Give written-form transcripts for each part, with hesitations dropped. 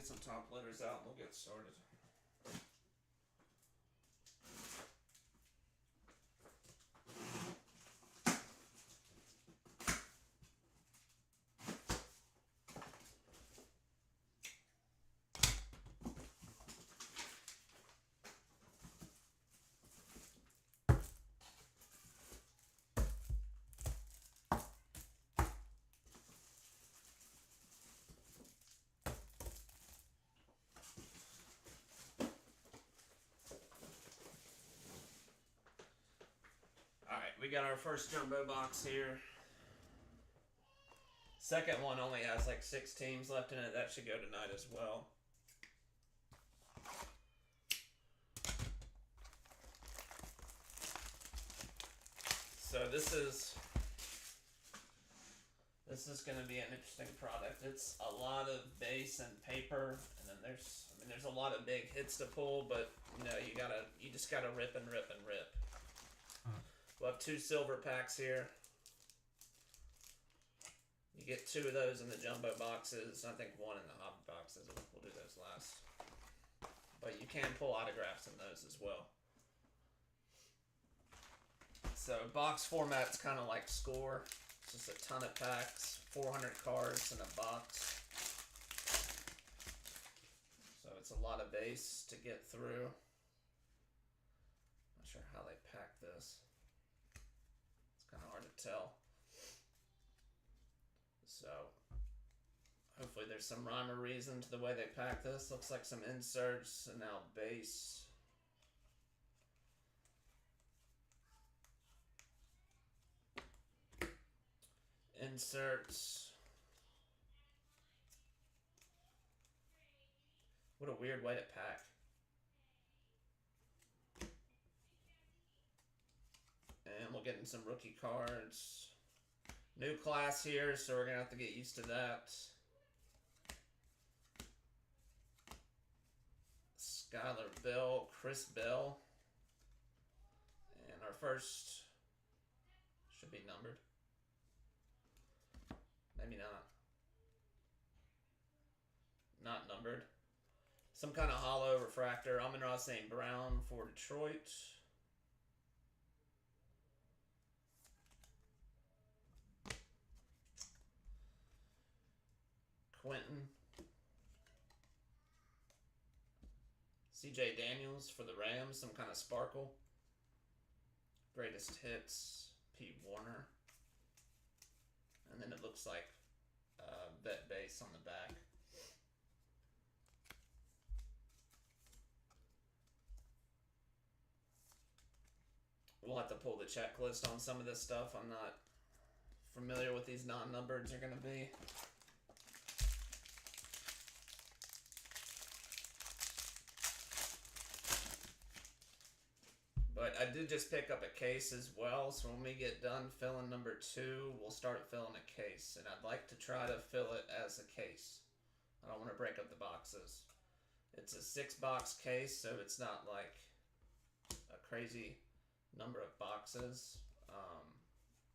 get some top loaders out and we'll get started. Alright, we got our first jumbo box here. Second one only has like 6 teams left in it. That should go tonight as well. So this is going to be an interesting product. It's a lot of base and paper, and then there's a lot of big hits to pull, but you just gotta rip and rip and rip. We'll have 2 silver packs here. You get 2 of those in the jumbo boxes. I think 1 in the hobby boxes. We'll do those last. But you can pull autographs in those as well. So box format's kind of like Score. It's just a ton of packs, 400 cards in a box. So it's a lot of base to get through. Not sure how they pack this. It's kind of hard to tell. So hopefully there's some rhyme or reason to the way they pack this. Looks like some inserts and now base. Inserts. What a weird way to pack. And we'll get in some rookie cards. New class here, so we're going to have to get used to that. Skylar Bell, Chris Bell. And our first should be numbered. Maybe not. Not numbered. Some kind of hollow refractor. Amon-Ra St. Brown for Detroit. Quentin. CJ Daniels for the Rams. Some kind of sparkle. Greatest hits. Pete Warner. And then it looks like vet base on the back. We'll have to pull the checklist on some of this stuff. I'm not familiar with these non-numbereds are going to be. But I did just pick up a case as well, so when we get done filling number 2, we'll start filling a case. And I'd like to try to fill it as a case. I don't want to break up the boxes. It's a 6-box case, so it's not like a crazy number of boxes.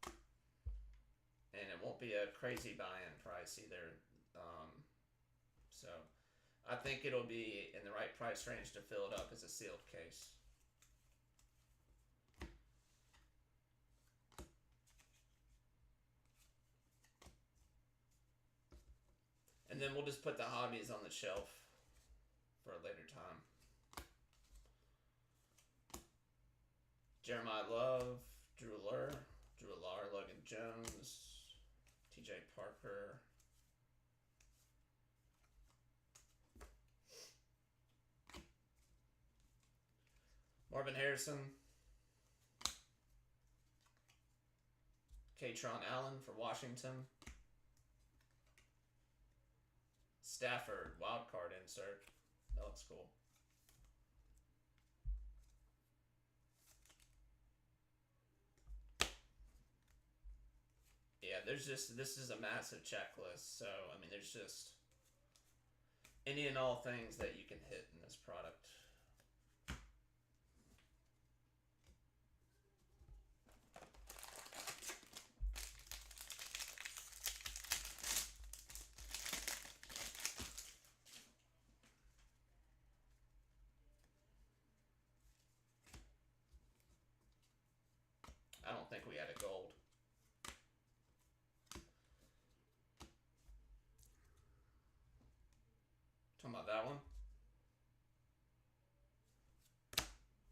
And it won't be a crazy buy-in price either. So I think it'll be in the right price range to fill it up as a sealed case. And then we'll just put the hobbies on the shelf for a later time. Jeremiah Love, Drew Allure, Logan Jones, TJ Parker. Marvin Harrison. Katron Allen for Washington. Stafford, wild card insert. That looks cool. Yeah, this is a massive checklist. So, I mean, there's just any and all things that you can hit in this product. think we had a gold. Talking about that one?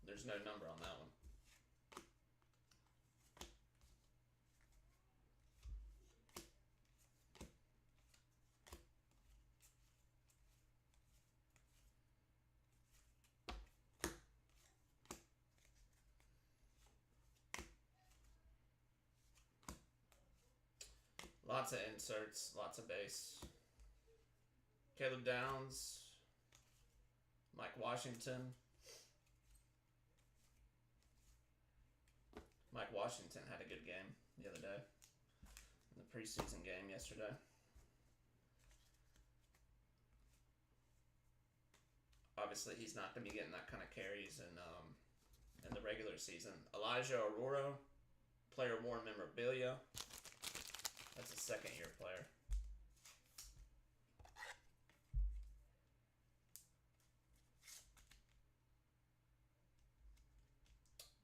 There's no number on that one. Lots of inserts, lots of base. Caleb Downs, Mike Washington. Mike Washington had a good game the other day, in the preseason game yesterday. Obviously, he's not going to be getting that kind of carries in the regular season. Elijah Aurora, player worn memorabilia. That's a second-year player.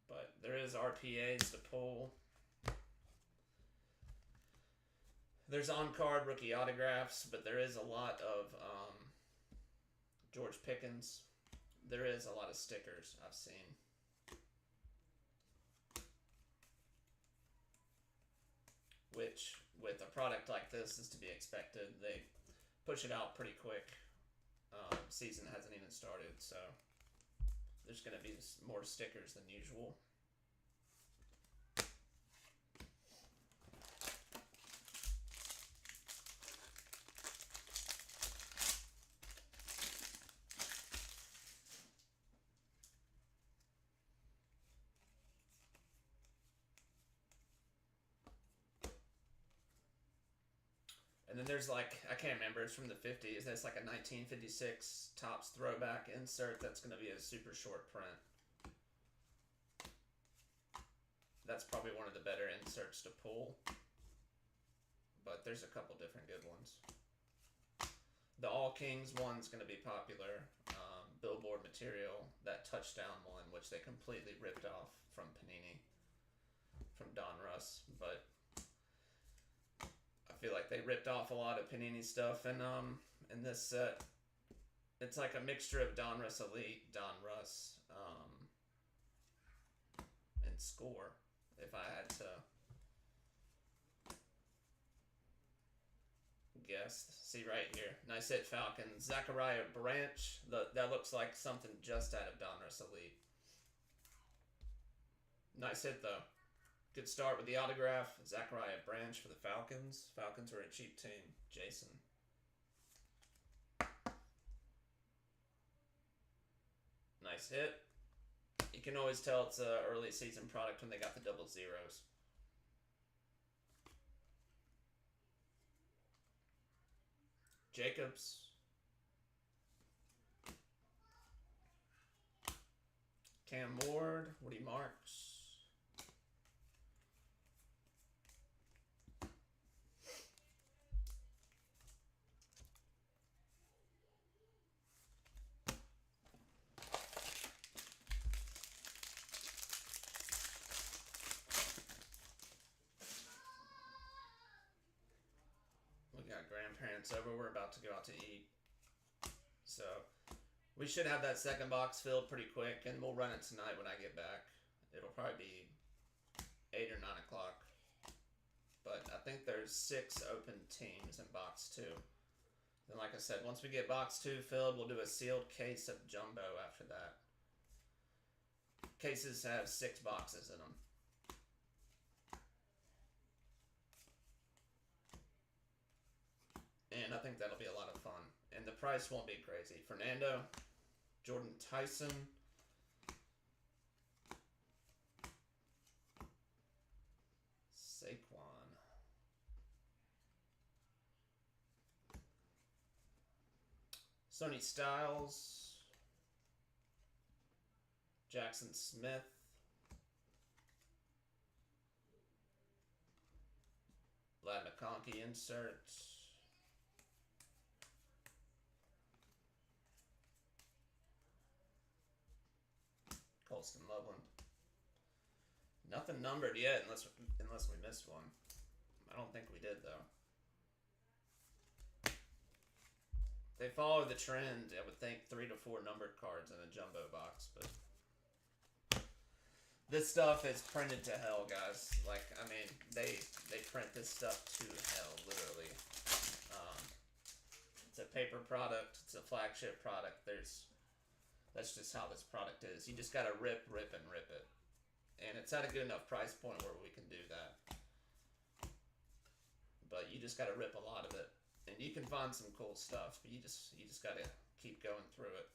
But there is RPAs to pull. There's on-card rookie autographs, but there is a lot of George Pickens. There is a lot of stickers I've seen. Which, with a product like this, is to be expected. They push it out pretty quick. Season hasn't even started, so there's going to be more stickers than usual. And then there's like, I can't remember, it's from the 50s. That's like a 1956 Topps throwback insert that's going to be a super short print. That's probably one of the better inserts to pull. But there's a couple different good ones. The All Kings one's going to be popular. Billboard material, that touchdown one, which they completely ripped off from Panini, from Don Russ. But I feel like they ripped off a lot of Panini stuff, and in this set, it's like a mixture of Don Russ Elite, Don Russ, and Score. If I had to guess, see right here, nice hit Falcons. Zachariah Branch. That looks like something just out of Don Russ Elite. Nice hit though. Good start with the autograph. Zachariah Branch for the Falcons. Falcons were a cheap team. Jason. Nice hit. You can always tell it's an early season product when they got the double zeros. Jacobs. Cam Ward. Woody Marks. Grandparents over. We're about to go out to eat, so we should have that second box filled pretty quick, and we'll run it tonight when I get back. It'll probably be 8 or 9 o'clock, but I think there's 6 open teams in box 2. Then, like I said, once we get box 2 filled, we'll do a sealed case of jumbo after that. Cases have 6 boxes in them. And I think that'll be a lot of fun. And the price won't be crazy. Fernando, Jordan Tyson, Saquon, Sonny Styles, Jackson Smith, Vlad McConkey inserts, Colston Loveland, Nothing numbered yet, unless we missed one. I don't think we did though. They follow the trend. I would think 3 to 4 numbered cards in a jumbo box, but this stuff is printed to hell, guys. Like, I mean, they print this stuff to hell, literally. It's a paper product. It's a flagship product. That's just how this product is. You just gotta rip, and rip it, and it's at a good enough price point where we can do that. But you just gotta rip a lot of it. And you can find some cool stuff, but you just gotta keep going through it.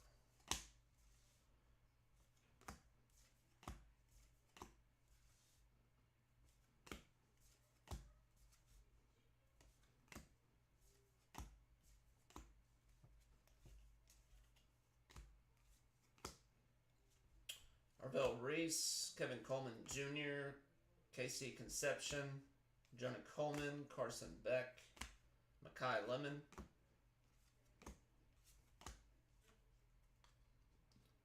Arvell Reese, Kevin Coleman Jr., KC Conception, Jonah Coleman, Carson Beck, Makai Lemon,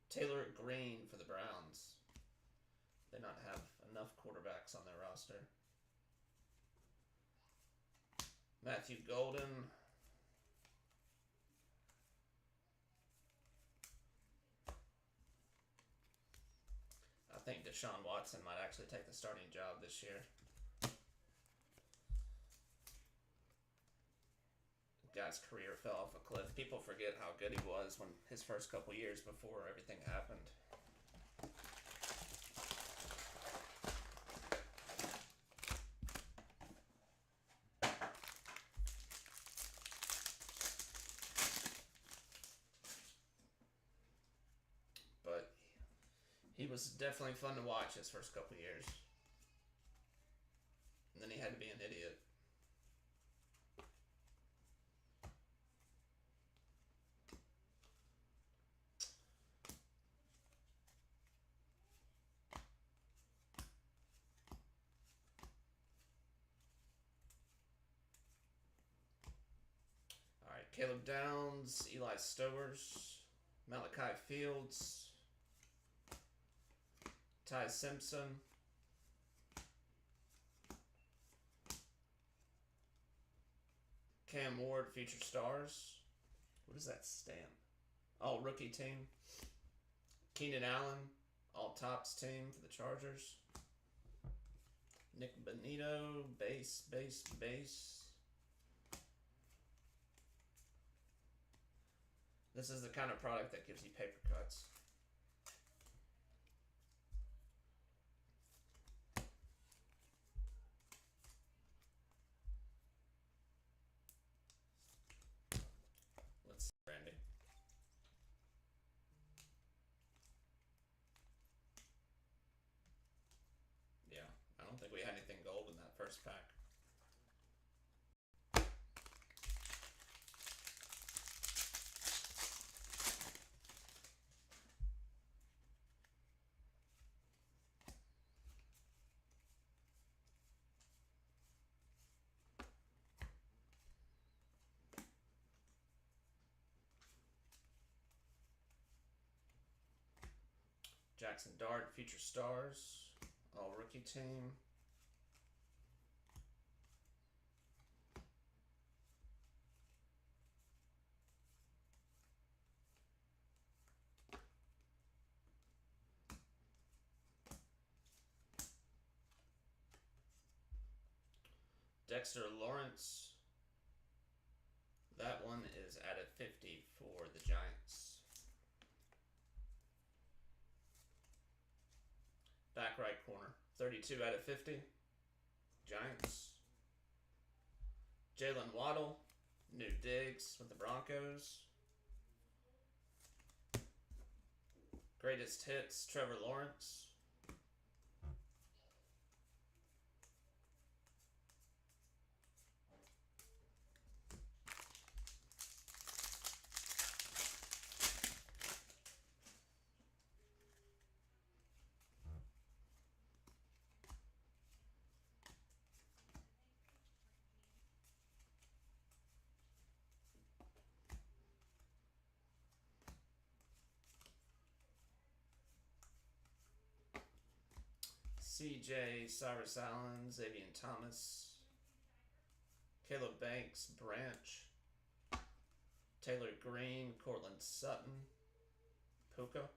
Taylor Green for the Browns. They not have enough quarterbacks on their roster. Matthew Golden. I think Deshaun Watson might actually take the starting job this year. Guy's career fell off a cliff. People forget how good he was when his first couple years before everything happened. But he was definitely fun to watch his first couple years. And then he had to be an idiot. Caleb Downs, Eli Stowers, Malachi Fields, Ty Simpson, Cam Ward, Future Stars. What is that stamp? All rookie team. Keenan Allen, all tops team for the Chargers. Nick Bonito, base. This is the kind of product that gives you paper cuts. Let's see, Randy. Yeah, I don't think we had anything gold in that first pack. Jackson Dart, Future Stars, all rookie team. Dexter Lawrence. That one is at a 50 for the Giants. Back right corner. 32 out of 50. Giants. Jalen Waddle. New Diggs with the Broncos. Greatest hits, Trevor Lawrence. CJ, Cyrus Allen, Xavier Thomas, Caleb Banks, Branch, Taylor Green, Cortland Sutton, Puka,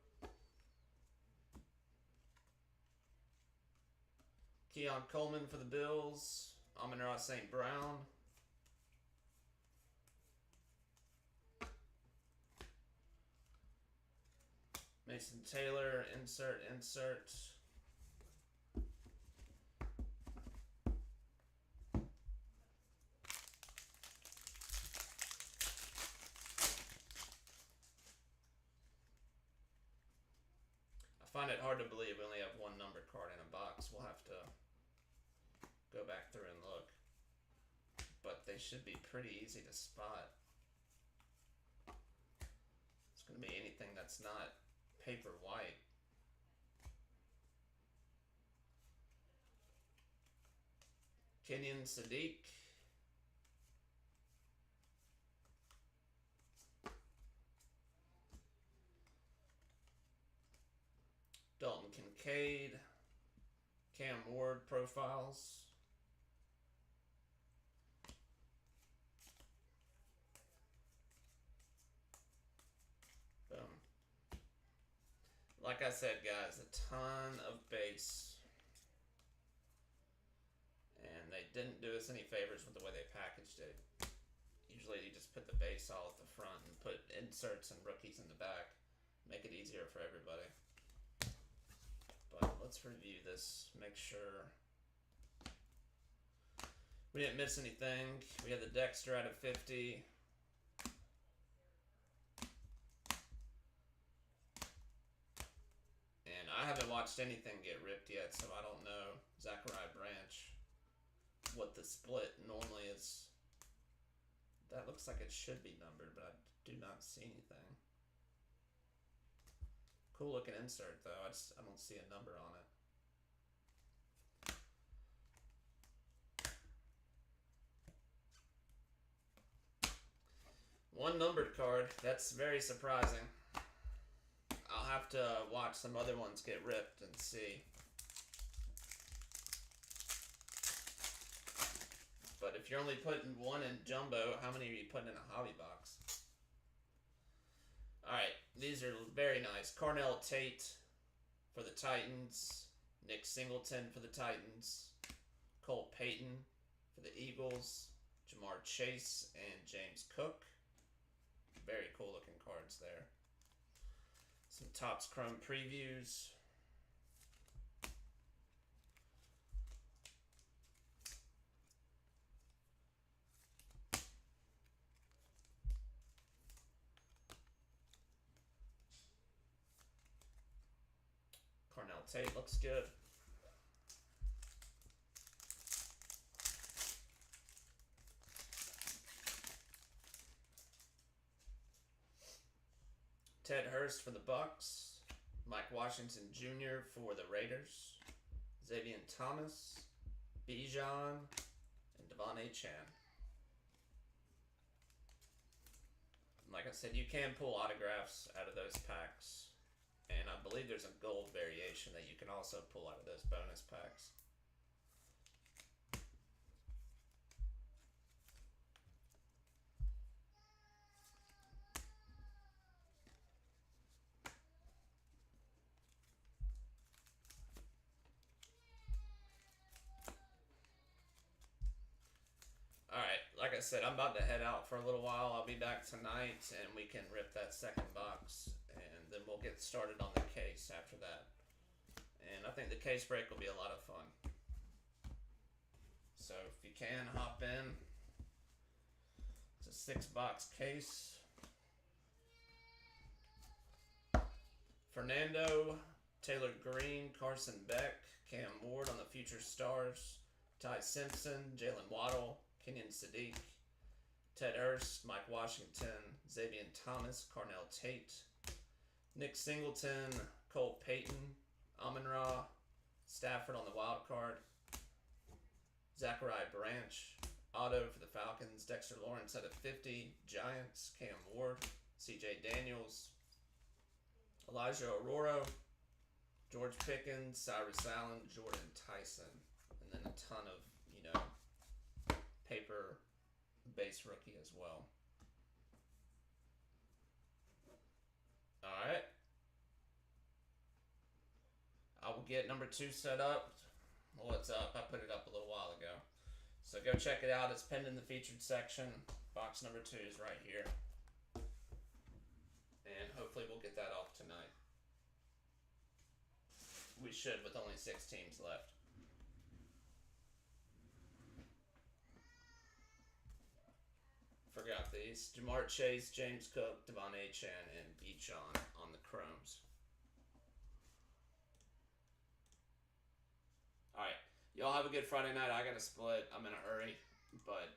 Keon Coleman for the Bills, Amon-Ra St. Brown, Mason Taylor, insert. I find it hard to believe we only have one numbered card in a box. We'll have to go back through and look. But they should be pretty easy to spot. It's going to be anything that's not paper white. Kenyon Sadiq. Dalton Kincaid. Cam Ward profiles. Boom. Like I said, guys, a ton of base. And they didn't do us any favors with the way they packaged it. Usually you just put the base all at the front and put inserts and rookies in the back. Make it easier for everybody. But let's review this, make sure we didn't miss anything. We had the Dexter out of 50. And I haven't watched anything get ripped yet, so I don't know, Zachariah Branch, what the split normally is. That looks like it should be numbered, but I do not see anything. Cool looking insert though, I don't see a number on it. One numbered card, that's very surprising. I'll have to watch some other ones get ripped and see. But if you're only putting one in jumbo, how many are you putting in a hobby box? Alright, these are very nice. Carnell Tate for the Titans. Nick Singleton for the Titans. Cole Payton for the Eagles. Jamar Chase and James Cook. Very cool looking cards there. Some Topps Chrome previews. Carnell Tate looks good. Ted Hurst for the Bucks. Mike Washington Jr. for the Raiders. Xavier Thomas, Bijan, and Devon A. Chan. Like I said, you can pull autographs out of those packs. And I believe there's a gold variation that you can also pull out of those bonus packs. Alright, like I said, I'm about to head out for a little while. I'll be back tonight and we can rip that second box. And then we'll get started on the case after that. And I think the case break will be a lot of fun. So if you can, hop in. It's a 6-box case. Fernando, Taylor Green, Carson Beck, Cam Ward on the Future Stars, Ty Simpson, Jalen Waddle, Kenyon Sadiq, Ted Hurst, Mike Washington, Xavier Thomas, Carnell Tate, Nick Singleton, Cole Payton, Amon-Ra, Stafford on the wild card, Zachariah Branch, auto for the Falcons, Dexter Lawrence out of 50, Giants, Cam Ward, CJ Daniels, Elijah Aurora, George Pickens, Cyrus Allen, Jordan Tyson, and then a ton of, you know, paper base rookie as well. Alright. I will get number 2 set up. Well, it's up. I put it up a little while ago. So go check it out. It's pinned in the featured section. Box number 2 is right here. And hopefully we'll get that off tonight. We should, with only 6 teams left. Forgot these. Jamar Chase, James Cook, Devon Achane, and Bichon on the Chromes. Alright. Y'all have a good Friday night. I gotta split. I'm in a hurry. But